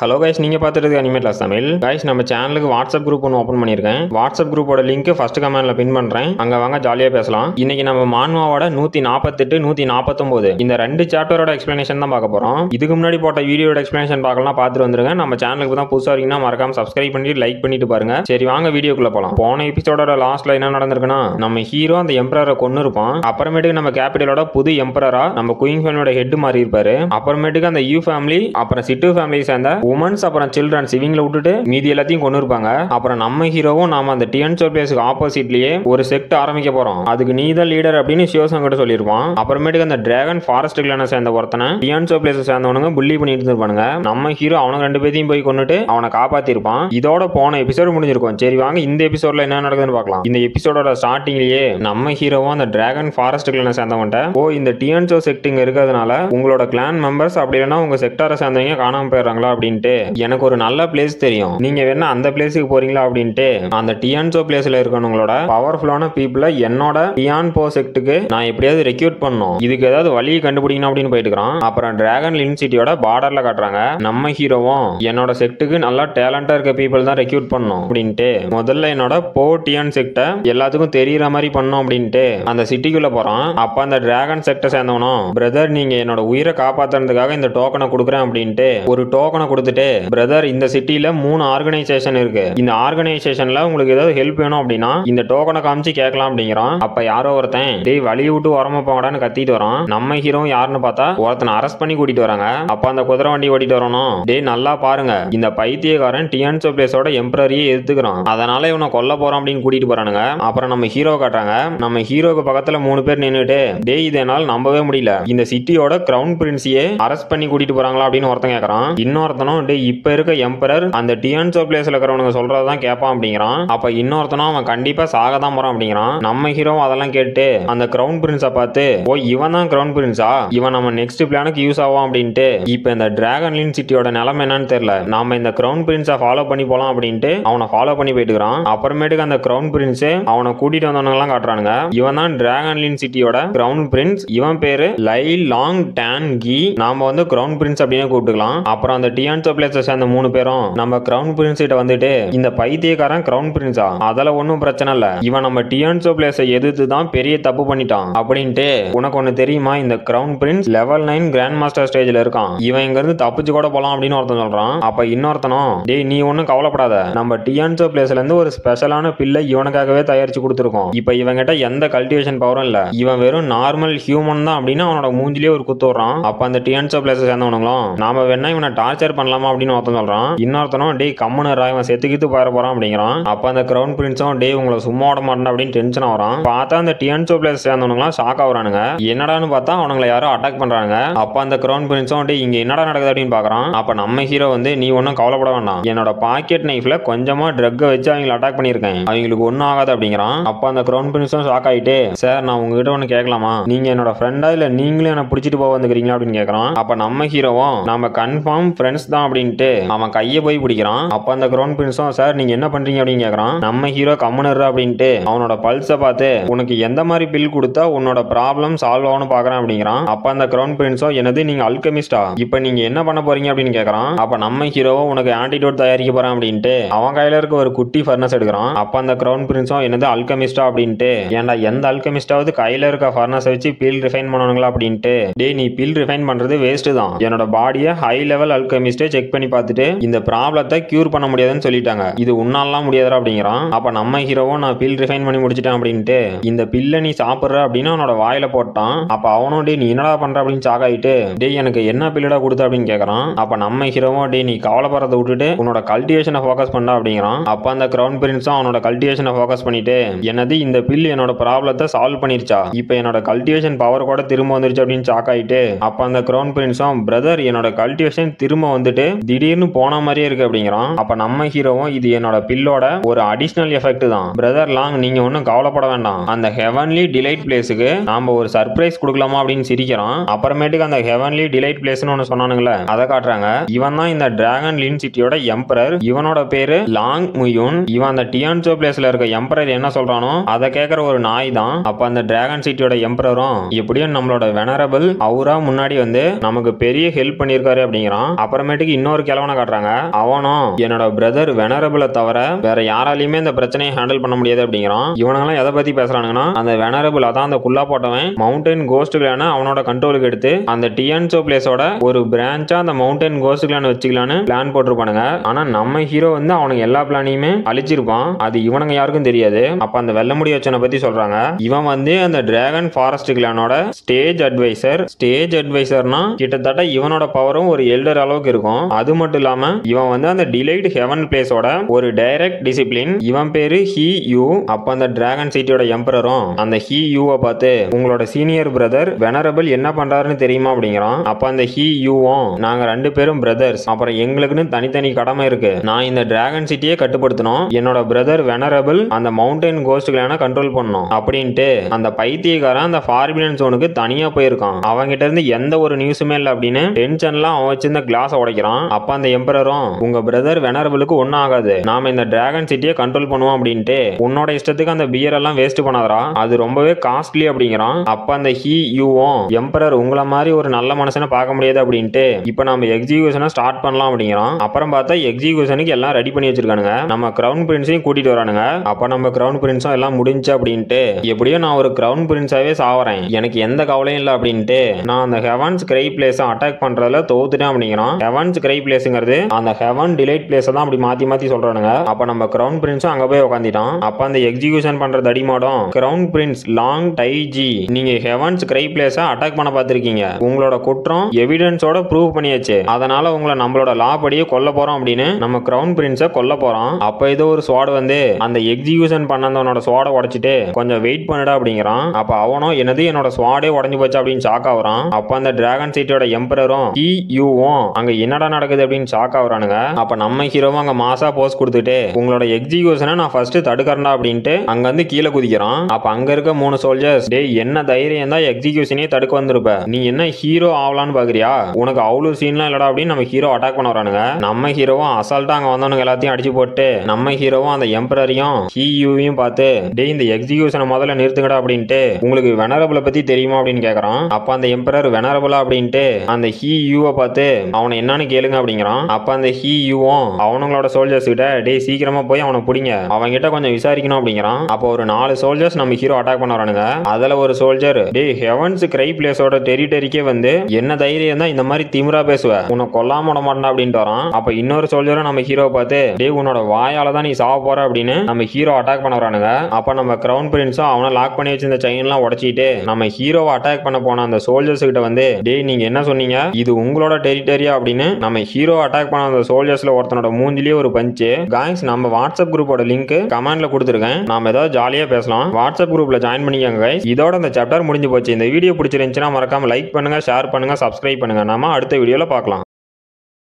Hello guys, நீங்கள் பார்த்துட்டு anime class Tamil. Guys, நம்ம சேனலுக்கு வாட்ஸ்அப் குரூப் ஒன்று ஓப்பன் பண்ணியிருக்கேன். வாட்ஸ்அப் குரூப்போட லிங்க் ஃபர்ஸ்ட் கமெண்ட்ல பின் பண்ணுறேன். அங்கே வாங்க ஜாலியாக பேசலாம். இன்னைக்கு நம்ம மான்வாவோட 148 149 இந்த ரெண்டு சாப்டரோட எக்ஸ்பிளனேஷன் தான் பார்க்க போகிறோம். இதுக்கு முன்னாடி போட்ட வீடியோட எக்ஸ்பிளனேஷன் பார்க்கலாம், பார்த்துட்டு வந்துருங்க. நம்ம சேனலுக்கு தான் புதுசாக இருக்கீங்கன்னா மறக்காம சப்ஸ்கிரைப் பண்ணிட்டு லைக் பண்ணிட்டு பாருங்க. சரி வாங்க வீடியோக்குள்ள போகலாம். போன எபிசோடோட லாஸ்ட்ல என்ன நடந்திருக்குன்னா, நம்ம ஹீரோ அந்த எம்பரரை கொண்டு இருப்பான். அப்புறமேட்டுக்கு நம்ம கேபிட்டலோட புது எம்பரரா நம்ம குயின் ஃபேமிலியோட ஹெட் மாறி இருப்பாரு. அப்புறமேட்டுக்கு அந்த யூ ஃபேமிலி அப்புறம் சிட்டு ஃபேமிலி சேர்ந்த உமன்ஸ் அப்புறம் சில்ட்ரன்ஸ் இவங்களை விட்டுட்டு மீதி எல்லாத்தையும் கொண்டு இருப்பாங்க. அப்புறம் நம்ம ஹீரோவும் நாம அந்த டிஎன்சோ பிளேஸ்க்கு ஆப்போசிட்லயே ஒரு செக்ட் ஆரம்பிக்க போறோம். அதுக்கு நீ தான் லீடர் அப்படின்னு சிவசங்கர் சொல்லியிருப்பான். அப்புறமேட்டுக்கு அந்த டிராகன் ஃபாரஸ்ட் கிளான சேர்ந்த ஒருத்தனை டிஎன்சோ பிளேஸ் சேர்ந்தவனுங்க புள்ளி பண்ணிட்டு இருப்பானுங்க. நம்ம ஹீரோ அவனுக்கு ரெண்டு பேத்தையும் போய் கொண்டுட்டு அவனை காப்பாத்திருப்பான். இதோட போன எபிசோடு முடிஞ்சிருக்கும். சரி வாங்க இந்த எபிசோட்ல என்ன நடக்குதுன்னு பார்க்கலாம். இந்த எபிசோடோட ஸ்டார்டிங்லயே நம்ம ஹீரோவும் அந்த டிராகன் ஃபாரஸ்ட் கிளான சேர்ந்தவன்ட்ட இந்த டிஎன்சோ செக்ட் இங்க இருக்கிறதுனால உங்களோட கிளான் மெம்பர்ஸ் அப்படி இல்லைன்னா உங்க செக்டாரை சேர்ந்தவங்க காணாம போயிடுறாங்களா அப்படின்ட்டு எனக்கு ஒரு நல்ல பிளேஸ் தெரியும், நீங்க வேணா அந்த பிளேஸுக்கு போறீங்களா அப்படின்ட்டு அந்த டியான்சோ பிளேஸ்ல இருக்கவங்களோட பவர்ஃபுல்லான பீப்புளை என்னோட டியான்போ செக்ட்டுக்கு நான் எப்படியாவது ரெக்ரூட் பண்ணணும், இதுக்கு ஏதாவது வழி கண்டுபிடிக்கணும் அப்படின்னு போயிட்டு இருக்கான். அப்புறம் டிராகன் லின் சிட்டியோட பார்டர்ல காட்டுறாங்க. நம்ம ஹீரோவும் என்னோட செக்ட்டுக்கு நல்லா டேலண்டா இருக்க பீப்புள் தான் ரெக்ரூட் பண்ணணும் அப்படின்ட்டு முதல்ல என்னோட போ டியான் செக்டை எல்லாத்துக்கும் தெரியற மாதிரி பண்ணணும் அப்படின்ட்டு அந்த சிட்டிக்குள்ள போறான். அப்ப அந்த டிராகன் செக்டை சேர்ந்தவனும், பிரதர் நீங்க என்னோட உயிரை காப்பாத்துறதுக்காக இந்த டோக்கனை கொடுக்குறேன் அப்படின்ட்டு ஒரு டோக்கனை கொடுத்துட்டு, பிரதர் இந்த சிட்டில 3 ஆர்கனைசேஷன் இருக்கு, இந்த ஆர்கனைசேஷன்ல உங்களுக்கு ஏதாவது ஹெல்ப் வேணும் அப்படின்னா இந்த டோக்கனை காமிச்சு கேட்கலாம் அப்படிங்கிறான். அப்ப யாரோ ஒருத்தன் டேய் வழி விட்டு வரமா போங்கடான்னு கத்திட்டு வரான். நம்ம ஹீரோ யாருன்னு பார்த்தா ஒருத்தனை அரெஸ்ட் பண்ணி கூட்டிட்டு வராங்க. அப்ப அந்த குதிரை வண்டி ஓட்டிட்டு வரணும். டேய் நல்லா பாருங்க, இந்த பைத்தியக்காரன் டியான்சோ பிளேஸோட எம்பரரியே எதிர்த்துக்கிறான், அதனால இவனை கொல்ல போறான் அப்படின்னு கூட்டிட்டு போறானுங்க. அப்புறம் நம்ம ஹீரோ காட்டுறாங்க. நம்ம ஹீரோக்கு பக்கத்துல 3 பேர் நின்னுட்டு, டேய் இதை என்னால் நம்பவே முடியல, இந்த சிட்டியோட கிரவுன் பிரின்ஸையே அரெஸ்ட் பண்ணி கூட்டிட்டு போறாங்களா அப்படின்னு ஒருத்தன் கேட்கறான். இன்னொருத்தனும் டேய் இப்ப இருக்க எம்பரர் அந்த டியான்சோ பிளேஸ்ல இருக்கிறவனுங்க சொல்றதான் கேட்பான் அப்படிங்கிறான். அப்ப இன்னொருத்தனும் அவன் கண்டிப்பா சாக தான் போறான் அப்படிங்கிறான். நம்ம ஹீரோ அதெல்லாம் கேட்டு அந்த கிரவுன் பிரின்ஸை பார்த்து, இவன் தான் கிரவுன் பிரின்ஸா, இவன் நம்ம நெக்ஸ்ட் பிளானுக்கு யூஸ் ஆகும் அப்படின்ட்டு இப்ப இந்த டிராகன் லின் சிட்டியோட நிலைமை என்னன்னு தெரியல, நாம இந்த கிரவுன் பிரின்ஸை ஃபாலோ பண்ணி போலாம் அப்படின்ட்டு அவனை ஃபாலோ பண்ணி போயிட்டு இருக்கான். அப்புறமேட்டுக்கு அந்த கிரவுன் பிரின்ஸ் அவனை கூட்டிட்டு வந்தவங்க எல்லாம் காட்டுறானுங்க. இவன் தான் டிராகன் லின் சிட்டியோட கிரவுன் பிரின்ஸ், இவன் பேரு லை லாங் டான் கி, நாம வந்து கிரவுன் பிரின்ஸ் அப்படின்னு கூப்பிட்டுக்கலாம். அப்புறம் அந்த டியான்சோ பிளேஸ் சேர்ந்த 3 பேரும் நம்ம கிரவுன் பிரின்ஸ் கிட்ட வந்துட்டு, இந்த பைத்தியக்காரன் கிரவுன் பிரின்ஸா, அதெல்லாம் ஒன்னும் பிரச்சனை இல்ல, இவன் நம்ம டியான்சோ பிளேஸை எதிர்த்து தான் பெரிய தப்பு பண்ணிட்டான் அப்படின்ட்டு, உனக்கு ஒண்ணு தெரியுமா இந்த crown prince level 9 grand master ஸ்டேஜ்ல இருக்கான், இவன் இங்க இருந்து தப்பிச்சு கூட போலாம் அப்படின்னு ஒருத்தன் சொல்றான். அப்ப இன்னொருத்தனும், டேய் நீ ஒன்னும் கவலைப்படாத, நம்ம டியான்சோ பிளேஸ்ல இருந்து ஒரு ஸ்பெஷலான பில்லை இவனுக்காகவே தயாரிச்சு கொடுத்துருக்கோம், இப்ப இவன் கிட்ட எந்த கல்டிவேஷன் பவரும் இல்ல, இவன் வெறும் நார்மல் ஹியூமன் தான் அப்படின்னு அவனோட மூஞ்சிலே ஒரு குத்து வர்றான். அப்ப அந்த டியான்சோ பிளேஸ் சேர்ந்தவனுங்களும், நாம வேணா இவனை டார்ச்சர் பண்ணலாமா அப்படின்னு ஒருத்தன் சொல்றான். இன்னொருத்தனும், டேய் கம்முனரா இவன் செத்துக்கிட்டு போயிட போறான் அப்படிங்கிறான். அப்ப அந்த கிரவுன் பிரின்ஸும், டேய் உங்களை சும்மா விட மாட்டேன் அப்படின்னு டென்ஷன் ஆகிறான். பார்த்தா அந்த டியான்சோ பிளேஸ் சேர்ந்தவனுங்களாம் ஷாக் ஆகுறானுங்க. என்னடான்னு பார்த்தா அவனுங்களை யாரோ அட்டாக் பண்றாங்க. அப்ப அந்த கிரவுன் பிரின்ஸும், டேய் இங்க என்னடா நடக்குது அப்படின்னு பாக்குறான். அப்ப நம்ம ஹீரோ வந்து, நீ ஒன்னும் கவலைப்பட வேண்டாம், என்னோட பாக்கெட் நைஃப்ல கொஞ்சமா ட்ரக்கை வச்சு அவங்களை அட்டாக் பண்ணிருக்கேன், அவங்களுக்கு ஒன்னும் ஆகாது அப்படிங்கிறான். அப்ப அந்த கிரவுன் பிரின்ஸும் ஷாக் ஆயிட்டு, சார் நான் உங்ககிட்ட ஒன்னு கேட்கலாமா, நீங்க என்னோட ஃப்ரெண்டா இல்ல நீங்களும் என்ன பிடிச்சிட்டு போக வந்துக்கிறீங்களா அப்படின்னு கேட்கறான். அப்ப நம்ம ஹீரோவும், நம்ம கன்ஃபார்ம் ஃப்ரெண்ட்ஸ் தான் அப்படின்ட்டு அவன் கையை போய் பிடிக்கிறான். அப்ப அந்த கிரவுன் பிரின்ஸும், சார் நீங்க என்ன பண்றீங்க அப்படின்னு கேட்கறான். நம்ம ஹீரோ கம்முனர் அப்படின்ட்டு அவனோட பல்ஸை பார்த்து, உனக்கு எந்த மாதிரி பில் கொடுத்தா உன்னோட ப்ராப்ளம் சால்வ் ஆகும்னு பாக்குறான் அப்படிங்கிறான். அப்ப அந்த கிரவுன் பிரின்ஸும், என்னது நீங்க அல்கெமிஸ்டா, இப்ப நீங்க என்ன பண்ண போறீங்க அப்படின்னு கேட்கறான். அப்ப நம்ம ஹீரோவும், உனக்கு ஆன்டிடோட் தயாரிக்க போறான் அப்படின்ட்டு அவன் கையில இருக்க ஒரு குட்டி ஃபர்னஸ் எடுக்கிறான். அப்ப அந்த கிரவுன் பிரின்ஸும், என்னது அல்கெமிஸ்டா அப்படின்ட்டு, ஏன்டா எந்த அல்கெமிஸ்டாவது கையில இருக்க ஃபர்னஸ் வச்சு பில் ரிஃபைன் பண்ணணுங்களா அப்படின்ட்டு, டேய் நீ பில் ரிஃபைன் பண்றது வேஸ்ட் தான், என்னோட பாடியை ஹை லெவல் அல்கெமிஸ்டே செக் பண்ணி பார்த்துட்டு இந்த ப்ராப்ளத்தை கியூர் பண்ண முடியாதுன்னு சொல்லிட்டாங்க, இது உன்னாலாம் முடியாதா அப்படிங்கிறான். அப்ப நம்ம ஹீரோவும், நான் பில் ரிஃபைன் பண்ணி முடிச்சிட்டேன் அப்படின்ட்டு இந்த பில்லை நீ சாப்பிடுற அப்படின்னு அவனோட வாயில போட்டான். அப்ப அவனும், டே நீ என்னடா பண்ற அப்படின்னு சாக்காயிட்டு, டேய் எனக்கு என்ன பில்லடா கொடுத்த அப்படின்னு கேட்கறான். அப்ப நம்ம ஹீரோவும், டே நீ கவலைப்படுறதை விட்டுட்டு உன்னோட கல்டிவேஷனை ஃபோக்கஸ் பண்ண அப்படிங்கிறான். அப்ப அந்த கிரவுன் பிரின்ஸும் அவனோட கல்டிவேஷனை ஃபோக்கஸ் பண்ணிட்டு, என்னது இந்த பில் என்னோட ப்ராப்ளத்தை சால்வ் பண்ணிருச்சா, இப்ப என்னோட கல்டிவேஷன் பவர் கூட திரும்ப வந்துருச்சு அப்படின்னு சாக்காயிட்டு, அப்ப அந்த கிரவுன் பிரின்ஸும், பிரதர் என்னோட கல்டிவேஷன் திரும்ப வந்துட்டு திடீர்னு போன மாதிரியே இருக்கு அப்படிங்கிறான். அப்ப நம்ம ஹீரோவும், இது என்னோட பில்லோட ஒரு அடிஷனல் எஃபெக்ட் தான் பிரதர் லாங், நீங்க ஒன்னும் கவலைப்பட வேண்டாம், அந்த ஹெவன்லி டிலைட் பிளேஸுக்கு நாம ஒரு சர்ப்ரைஸ் கொடுக்கலாமா அப்படின்னு சிரிக்கிறான். அப்புறமேட்டுக்கு அந்த ஹெவன்லி டிலைட் பிளேஸ்னு ஒன்னு சொன்னானுங்களே அதை காட்டுறாங்க. இவன் தான் இந்த டிராகன் லின் சிட்டியோட எம்பரர், இவனோட பேரு லாங் முயுன், இவன் அந்த டியான்சோ பிளேஸ்ல இருக்க எம்பரர் என்ன சொல்றானோ அதை கேட்கற ஒரு நாய் தான். அப்ப அந்த டிராகன் சிட்டியோட எப்படியும் நம்மளோட வெனரபிள் அவுரா முன்னாடி வந்து நமக்கு பெரிய ஹெல்ப் பண்ணிருக்காரு அப்படிங்கிறான். அப்புறமேட்டுக்கு இஷ்டத்துக்கு இன்னொரு கிழவனை காட்டுறாங்க. அவனும் என்னோட பிரதர் வெனரபிளை தவிர வேற யாராலையுமே இந்த பிரச்சனையை ஹேண்டில் பண்ண முடியாது அப்படிங்கிறான். இவனெல்லாம் எதை பத்தி பேசுறானுங்கன்னா, அந்த வெனரபிள் அதான் அந்த குள்ளா போட்டவன் மவுண்டன் கோஸ்ட் கிளான அவனோட கண்ட்ரோலுக்கு எடுத்து அந்த டிஎன்சோ பிளேஸோட ஒரு பிரான்ச்சா அந்த மவுண்டன் கோஸ்ட் கிளான வச்சுக்கலான்னு பிளான் போட்டிருப்பானுங்க. ஆனா நம்ம ஹீரோ வந்து அவனுக்கு எல்லா பிளானையுமே அழிச்சிருப்பான். அது இவனுங்க யாருக்கும் தெரியாது. அப்ப அந்த வெள்ளமுடி வச்சனை பத்தி சொல்றாங்க. இவன் வந்து அந்த டிராகன் ஃபாரஸ்ட் கிளானோட ஸ்டேஜ் அட்வைசர். ஸ்டேஜ் அட்வைசர்னா கிட்டத்தட்ட இவனோட பவரும் ஒரு எல்டர் அளவுக்கு இருக்கும். அது மட்டும் இல்லாம இவன் வந்து அந்த டிலைட் ஹெவன் பிளேஸோட ஒரு டைரக்ட் டிசிப்ளின். இவன் பேரு ஹி யூ. அப்ப அந்த டிராகன் சிட்டியோட எம்பரரும் அந்த ஹி யூவை பார்த்து உங்களோட சீனியர் பிரதர் வெனரபிள் என்ன பண்றாருன்னு தெரியுமா அப்படிங்கிறான். அப்ப அந்த ஹி யூவும் நாங்க 2 பேரும் பிரதர்ஸ், அப்புறம் எங்களுக்குன்னு தனித்தனி கடமை இருக்கு. நான் இந்த டிராகன் சிட்டியை கட்டுப்படுத்தணும். என்னோட பிரதர் வெனரபிள் அந்த மவுண்டன் கோஸ்ட் கிளான கண்ட்ரோல் பண்ணணும் அப்படின்ட்டு அந்த பைத்தியக்காரன் அந்த ஃபார்பிடன் ஜோனுக்கு தனியா போயிருக்கான். அவங்கிட்ட இருந்து எந்த ஒரு நியூஸுமே இல்ல அப்படின்னு டென்ஷன்லாம் அவன் வச்சிருந்த கிளாஸ உடைக்கிறான். அப்ப அந்த எம்பரரும் உங்க பிரதர் வெனரபிளுக்கு ஒன்னும் ஆகாது, நாம இந்த டிராகன் சிட்டியை கண்ட்ரோல் பண்ணுவோம் அப்படின்ட்டு உன்னோட இஷ்டத்துக்கு அந்த பியர் எல்லாம் வேஸ்ட் பண்ணாதரா, அது ரொம்பவே காஸ்ட்லி அப்படிங்கிறான். அப்ப அந்த ஹி யூவும் எம்பரர் உங்கள மாதிரி ஒரு நல்ல மனுஷனை பார்க்க முடியாது அப்படின்ட்டு இப்ப நம்ம எக்ஸிகியூஷனை ஸ்டார்ட் பண்ணலாம் அப்படிங்கிறான். அப்புறம் பார்த்தா எக்ஸிகியூஷனுக்கு எல்லாம் ரெடி பண்ணி வச்சிருக்கானுங்க. நம்ம கிரவுன் பிரின்ஸையும் கூட்டிட்டு வரானுங்க. அப்ப நம்ம கிரவுன் பிரின்ஸும் எல்லாம் முடிஞ்சு அப்படின்ட்டு எப்படியோ நான் ஒரு கிரவுன் பிரின்ஸாவே சாவறேன், எனக்கு எந்த கவலையும் இல்லை அப்படின்ட்டு நான் அந்த ஹெவன்ஸ் கிரை பிளேஸை அட்டாக் பண்றதுல தோத்துட்டேன் அப்படிங்கிறான். ஹெவன்ஸ் கிரை பிளேஸ்ங்கிறது அந்த ஹெவன் டிலைட் பிளேஸை தான் அப்படி மாத்தி மாத்தி சொல்றானுங்க. அப்ப நம்ம கிரவுன் பிரின்ஸும் அங்க போய் உட்காந்துட்டான். அப்ப அந்த எக்ஸிகியூஷன் பண்ற தடிமாடும் கிரவுன் பிரின்ஸ் லாங் டைஜி, நீங்க ஹெவன்ஸ் கிரை பிளேஸை அட்டாக் பண்ண பார்த்திருக்கீங்க, உங்களோட குற்றம் எவிடன்ஸோட ப்ரூவ் பண்ணியாச்சு, அதனால உங்களை நம்மளோட லா படியே கொல்ல போறோம் அப்படின்னு நம்ம கிரவுன் பிரின்ஸை கொல்ல போறோம். அப்ப ஏதோ ஒரு ஸ்வாட் வந்து அந்த எக்ஸிகியூஷன் பண்ணவனோட ஸ்வாட உடைச்சிட்டு கொஞ்சம் வெயிட் பண்ணுடா அப்படிங்கிறான். அப்ப அவனும் என்னது என்னோட ஸ்வாடே உடஞ்சு போச்சு அப்படின்னு ஷாக் ஆகுறான். அப்ப அந்த டிராகன் சிட்டியோட எம்பரரும் ஹி யூவும் அங்க என்னடா நடக்குது அப்படின்னு ஷாக் ஆகுறானுங்க. அப்ப நம்ம ஹீரோவும் அங்க மாசா போஸ் கொடுத்துட்டு உங்களோட எக்ஸிகியூஷனை நான் ஃபர்ஸ்ட் தடுக்கறேன்டா அப்படின்ட்டு அங்க வந்து கீழே குதிக்கிறான். அப்ப அங்க இருக்க 3 சோல்ஜர்ஸ் டேய் என்ன தைரியம் தான் எக்ஸிகியூஷனே தடுக்க வந்திருப்ப, நீ என்ன ஹீரோ ஆகலான்னு பாக்குறியா, உனக்கு அவ்வளவு சீன்லாம் இல்லடா அப்படின்னு நம்ம ஹீரோ அட்டாக் பண்ண வரானுங்க. நம்ம ஹீரோவும் அசால்ட்டா அங்க வந்தவனுங்க எல்லாத்தையும் அடிச்சு போட்டு நம்ம ஹீரோவும் அந்த எம்பரரையும் ஹி யூவையும் பார்த்து டேய் இந்த எக்ஸிகியூஷனை முதல்ல நிறுத்துங்கடா அப்படின்ட்டு உங்களுக்கு வெனரபிளை பத்தி தெரியுமா அப்படின்னு கேக்குறான். அப்ப அந்த எம்பரர் வெனரபிளா அப்படின்ட்டு அந்த ஹி யூவை பார்த்து அவனை என்னன்னு கேளுங்க அப்படிங்கிறான். அப்ப அந்த ஹி யூவும் அவனுங்களோட சோல்ஜர்ஸ் கிட்ட டேய் சீக்கிரமா போய் அவனை பிடிங்க, அவங்க கிட்ட கொஞ்சம் விசாரிக்கணும் அப்படிங்கிறான். அப்ப ஒரு 4 சோல்ஜர்ஸ் நம்ம ஹீரோ அட்டாக் பண்ண வரானுங்க. அதுல ஒரு சோல்ஜர் டேய் ஹெவன்ஸ் கிரை பிளேஸோட டெரிட்டரிக்கே வந்து என்ன தைரியம் தான் இந்த மாதிரி திமிரா பேசுவ, உன்னை கொல்லாம விட மாட்டா அப்படின்ட்டு வரான். அப்ப இன்னொரு சோல்ஜரும் நம்ம ஹீரோ பார்த்து டேய் உன்னோட வாயால தான் நீ சாவ போற அப்படின்னு நம்ம ஹீரோ அட்டாக் பண்ண வரானுங்க. அப்ப நம்ம கிரவுன் பிரின்ஸும் அவனை லாக் பண்ணி வச்சிருந்த செயின் எல்லாம் உடைச்சிட்டு நம்ம ஹீரோவை அட்டாக் பண்ண போன அந்த சோல்ஜர்ஸ் கிட்ட வந்து டேய் நீங்க என்ன சொன்னீங்க, இது உங்களோட டெரிட்டரியா அப்படின்னு நம்ம ஹீரோ அட்டாக் பண்ண அந்த சோல்ஜர்ஸ்ல ஒருத்தனோட மூஞ்சிலேயே ஒரு பஞ்சு. காய்ஸ் நம்ம வாட்ஸ்அப் குரூப்போட லிங்க் கமெண்ட்ல கொடுத்துருக்கேன், நாம ஏதாவது ஜாலியா பேசலாம், வாட்ஸ்அப் குரூப்ல ஜாயின் பண்ணிக்கோங்க guys. இதோட இந்த சாப்டர் முடிஞ்சு போச்சு. இந்த வீடியோ பிடிச்சிருந்துச்சுன்னா மறக்காம லைக் பண்ணுங்க, ஷேர் பண்ணுங்க, சப்ஸ்கிரைப் பண்ணுங்க. நாம அடுத்த வீடியோல பார்க்கலாம்.